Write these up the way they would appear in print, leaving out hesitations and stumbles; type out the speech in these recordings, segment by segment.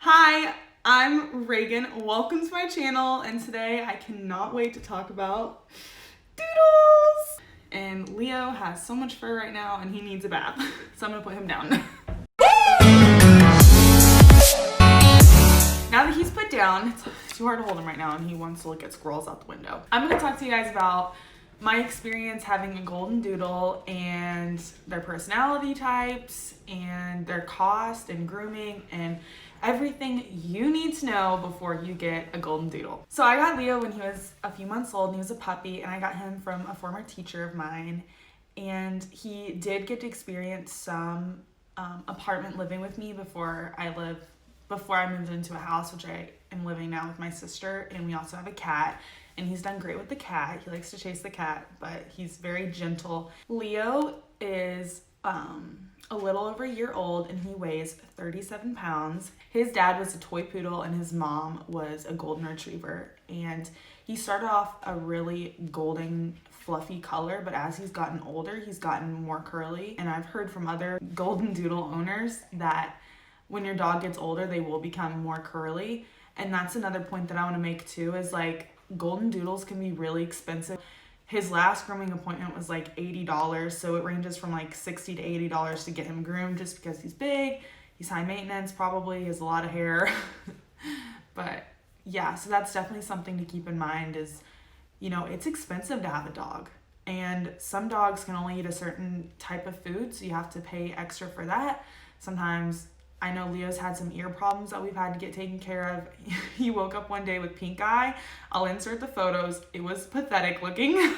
Hi, I'm Reagan. Welcome to my channel, and today I cannot wait to talk about doodles. And Leo has so much fur right now and he needs a bath, so I'm gonna put him down. Now that he's put down, it's too hard to hold him right now and he wants to look at squirrels out the window. I'm gonna talk to you guys about my experience having a golden doodle and their personality types and their cost and grooming and everything you need to know before you get a golden doodle. So I got Leo when he was a few months old and he was a puppy, and I got him from a former teacher of mine, and he did get to experience some apartment living with me before I moved into a house, which I am living now with my sister, and we also have a cat. And he's done great with the cat. He likes to chase the cat, but he's very gentle. Leo is a little over a year old and he weighs 37 pounds. His dad was a toy poodle and his mom was a golden retriever. And he started off a really golden, fluffy color, but as he's gotten older, he's gotten more curly. And I've heard from other golden doodle owners that when your dog gets older, they will become more curly. And that's another point that I want to make too, is like, golden doodles can be really expensive. His last grooming appointment was like $80, so it ranges from like $60 to $80 to get him groomed, just because he's big, he's high maintenance, probably he has a lot of hair. But yeah, so that's definitely something to keep in mind is, you know, it's expensive to have a dog, and some dogs can only eat a certain type of food, so you have to pay extra for that. Sometimes I know Leo's had some ear problems that we've had to get taken care of. He woke up one day with pink eye. I'll insert the photos. It was pathetic looking.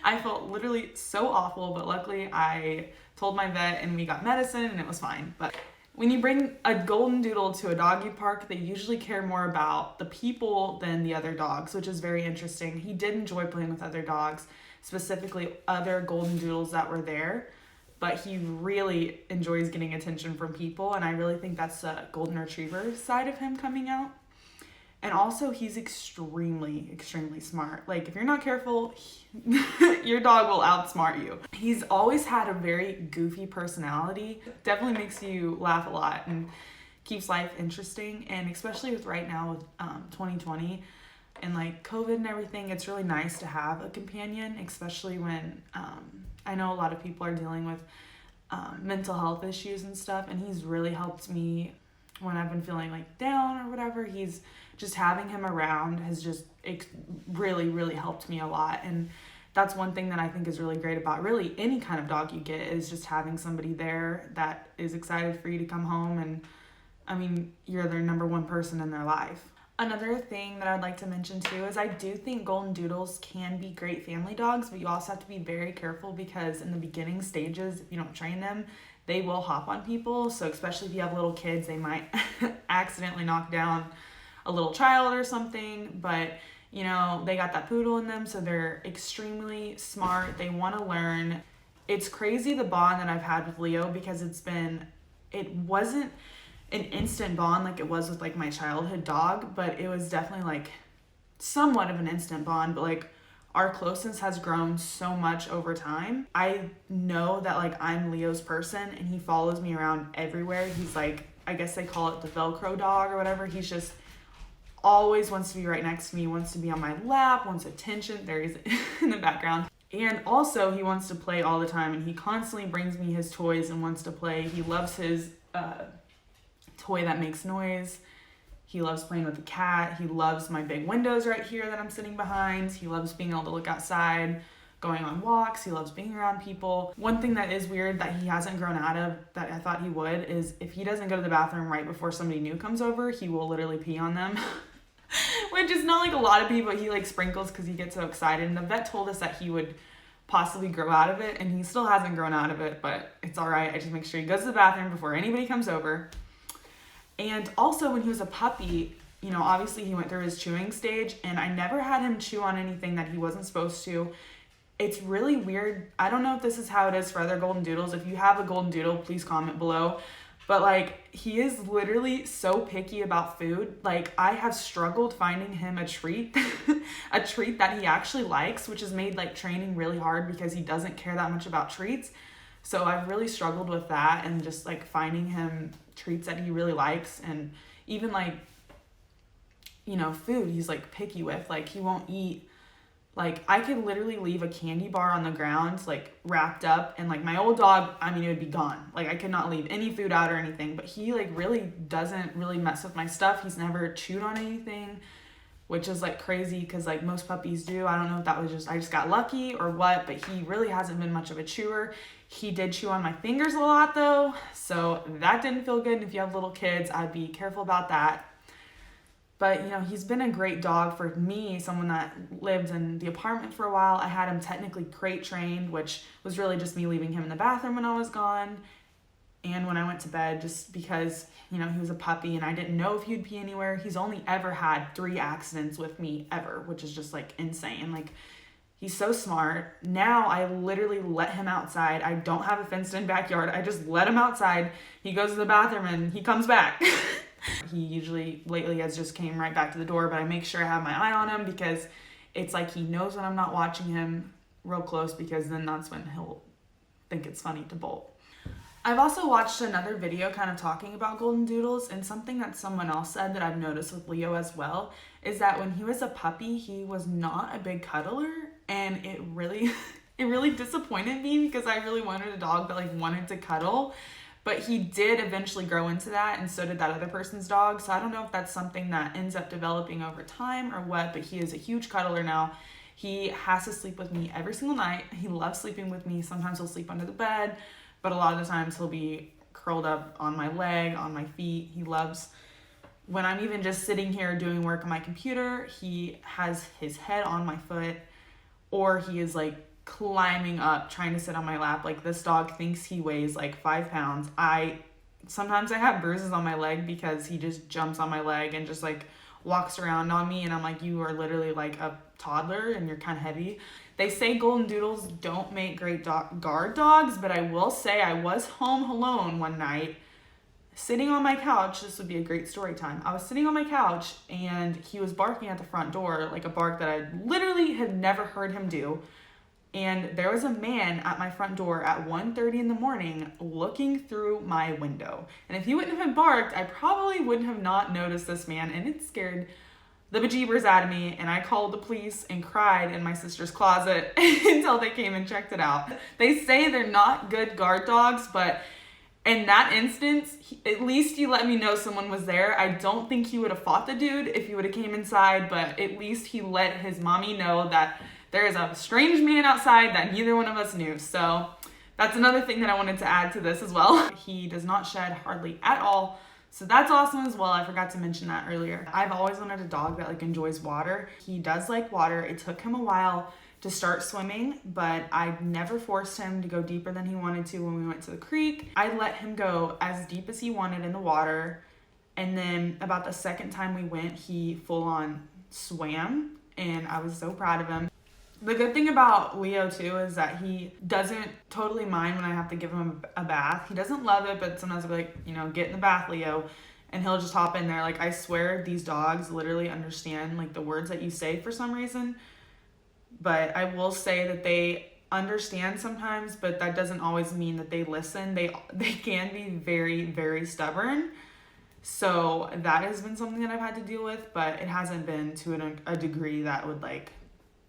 I felt literally so awful, but luckily I told my vet and we got medicine and it was fine. But when you bring a golden doodle to a doggy park, they usually care more about the people than the other dogs, which is very interesting. He did enjoy playing with other dogs, specifically other golden doodles that were there, but he really enjoys getting attention from people, and I really think that's the golden retriever side of him coming out. And also, he's extremely, extremely smart. Like, if you're not careful, your dog will outsmart you. He's always had a very goofy personality. Definitely makes you laugh a lot and keeps life interesting. And especially with right now with 2020 and like COVID and everything, it's really nice to have a companion, especially when I know a lot of people are dealing with mental health issues and stuff, and he's really helped me when I've been feeling like down or whatever. He's just having him around has just really, really helped me a lot. And that's one thing that I think is really great about really any kind of dog you get, is just having somebody there that is excited for you to come home. And I mean, you're their number one person in their life. Another thing that I'd like to mention too is I do think golden doodles can be great family dogs, but you also have to be very careful because in the beginning stages, if you don't train them, they will hop on people. So especially if you have little kids, they might accidentally knock down a little child or something, but you know, they got that poodle in them, so they're extremely smart. They want to learn. It's crazy the bond that I've had with Leo, because it wasn't an instant bond like it was with like my childhood dog, but it was definitely like somewhat of an instant bond. But like our closeness has grown so much over time. I know that like I'm Leo's person and he follows me around everywhere. He's like, I guess they call it the Velcro dog or whatever. He's just always wants to be right next to me, wants to be on my lap, wants attention. There he is in the background. And also he wants to play all the time, and he constantly brings me his toys and wants to play. He loves his toy that makes noise. He loves playing with the cat. He loves my big windows right here that I'm sitting behind. He loves being able to look outside, going on walks. He loves being around people. One thing that is weird that he hasn't grown out of that I thought he would is if he doesn't go to the bathroom right before somebody new comes over, he will literally pee on them. Which is not like a lot of people. He like sprinkles because he gets so excited. And the vet told us that he would possibly grow out of it, and he still hasn't grown out of it, but it's all right. I just make sure he goes to the bathroom before anybody comes over. And also when he was a puppy, you know, obviously he went through his chewing stage, and I never had him chew on anything that he wasn't supposed to. It's really weird. I don't know if this is how it is for other golden doodles. If you have a golden doodle, please comment below. But like, he is literally so picky about food. Like, I have struggled finding him a treat, a treat that he actually likes, which has made like training really hard because he doesn't care that much about treats. So I've really struggled with that, and just like finding him treats that he really likes, and even like, you know, food he's like picky with. Like he won't eat, like I could literally leave a candy bar on the ground like wrapped up, and like my old dog, I mean, it would be gone. Like I could not leave any food out or anything, but he like really doesn't really mess with my stuff. He's never chewed on anything, which is like crazy because like most puppies do. I don't know if that was just, I just got lucky or what, but he really hasn't been much of a chewer. He did chew on my fingers a lot though, so that didn't feel good. And if you have little kids, I'd be careful about that. But, you know, he's been a great dog for me, someone that lived in the apartment for a while. I had him technically crate trained, which was really just me leaving him in the bathroom when I was gone and when I went to bed, just because, you know, he was a puppy and I didn't know if he'd pee anywhere. He's only ever had 3 accidents with me ever, which is just like insane. Like, he's so smart. Now I literally let him outside. I don't have a fenced in backyard. I just let him outside. He goes to the bathroom and he comes back. He usually lately has just came right back to the door, but I make sure I have my eye on him because it's like he knows when I'm not watching him real close, because then that's when he'll think it's funny to bolt. I've also watched another video kind of talking about golden doodles, and something that someone else said that I've noticed with Leo as well is that when he was a puppy, he was not a big cuddler, and it really disappointed me because I really wanted a dog that like wanted to cuddle. But he did eventually grow into that, and so did that other person's dog. So I don't know if that's something that ends up developing over time or what, but he is a huge cuddler now. He has to sleep with me every single night. He loves sleeping with me. Sometimes he'll sleep under the bed, but a lot of the times he'll be curled up on my leg, on my feet. He loves, when I'm even just sitting here doing work on my computer, he has his head on my foot, or he is like climbing up trying to sit on my lap. Like, this dog thinks he weighs like 5 pounds. Sometimes I have bruises on my leg because he just jumps on my leg and just like walks around on me, and I'm like, you are literally like a toddler and you're kind of heavy. They say golden doodles don't make great guard dogs, but I will say I was home alone one night sitting on my couch. This would be a great story time. I was sitting on my couch and he was barking at the front door, like a bark that I literally had never heard him do. And there was a man at my front door at 1:30 in the morning looking through my window. And if he wouldn't have barked, I probably wouldn't have not noticed this man. And it scared the bejeebers out of me. And I called the police and cried in my sister's closet until they came and checked it out. They say they're not good guard dogs, but in that instance, at least he let me know someone was there. I don't think he would have fought the dude if he would have came inside, but at least he let his mommy know that there is a strange man outside that neither one of us knew. So that's another thing that I wanted to add to this as well. He does not shed hardly at all. So that's awesome as well. I forgot to mention that earlier. I've always wanted a dog that like enjoys water. He does like water. It took him a while to start swimming, but I never forced him to go deeper than he wanted to when we went to the creek. I let him go as deep as he wanted in the water. And then about the second time we went, he full on swam, and I was so proud of him. The good thing about Leo too is that he doesn't totally mind when I have to give him a bath. He doesn't love it, but sometimes I'll be like, you know, get in the bath, Leo, and he'll just hop in there. Like, I swear these dogs literally understand like the words that you say for some reason. But I will say that they understand sometimes, but that doesn't always mean that they listen. They can be very, very stubborn. So that has been something that I've had to deal with, but it hasn't been to a degree that would like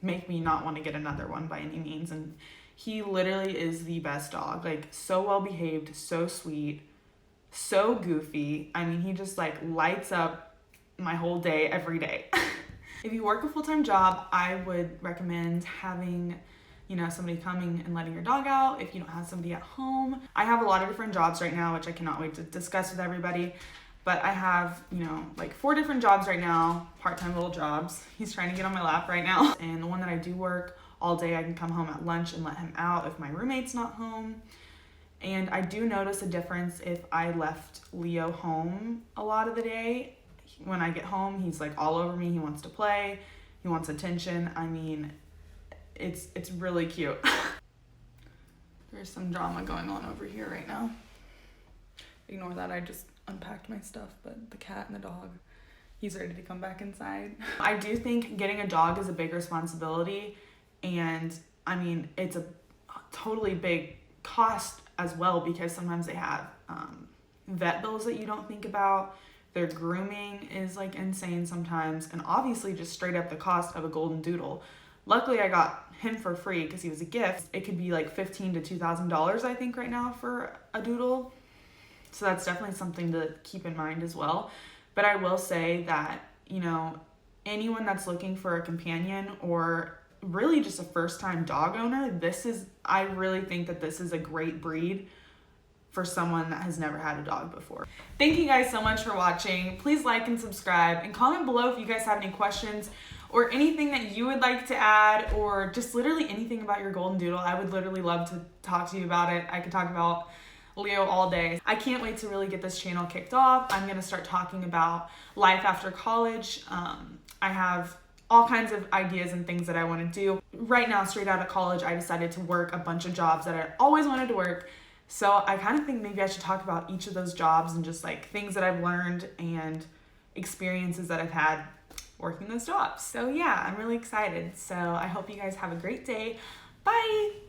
make me not want to get another one by any means. And he literally is the best dog. Like, so well behaved, so sweet, so goofy. I mean, he just like lights up my whole day every day. If you work a full-time job, I would recommend having, you know, somebody coming and letting your dog out if you don't have somebody at home. I have a lot of different jobs right now, which I cannot wait to discuss with everybody. But I have, you know, like 4 different jobs right now, part-time little jobs. He's trying to get on my lap right now. And the one that I do work all day, I can come home at lunch and let him out if my roommate's not home. And I do notice a difference if I left Leo home a lot of the day. When I get home, he's like all over me. He wants to play. He wants attention. I mean, it's really cute. There's some drama going on over here right now. Ignore that, I just unpacked my stuff, but the cat and the dog, he's ready to come back inside. I do think getting a dog is a big responsibility, and I mean, it's a totally big cost as well, because sometimes they have vet bills that you don't think about. Their grooming is like insane sometimes, and obviously just straight up the cost of a golden doodle. Luckily, I got him for free because he was a gift. It could be like $1,500 to $2,000, I think, right now for a doodle. So that's definitely something to keep in mind as well. But I will say that, you know, anyone that's looking for a companion or really just a first-time dog owner, I really think that this is a great breed for someone that has never had a dog before. Thank you guys so much for watching. Please like and subscribe, and comment below if you guys have any questions or anything that you would like to add, or just literally anything about your golden doodle. I would literally love to talk to you about it. I could talk about Leo all day. I can't wait to really get this channel kicked off. I'm gonna start talking about life after college. I have all kinds of ideas and things that I want to do. Right now, straight out of college, I decided to work a bunch of jobs that I always wanted to work. So I kind of think maybe I should talk about each of those jobs and just like things that I've learned and experiences that I've had working those jobs. So yeah, I'm really excited. So I hope you guys have a great day. Bye.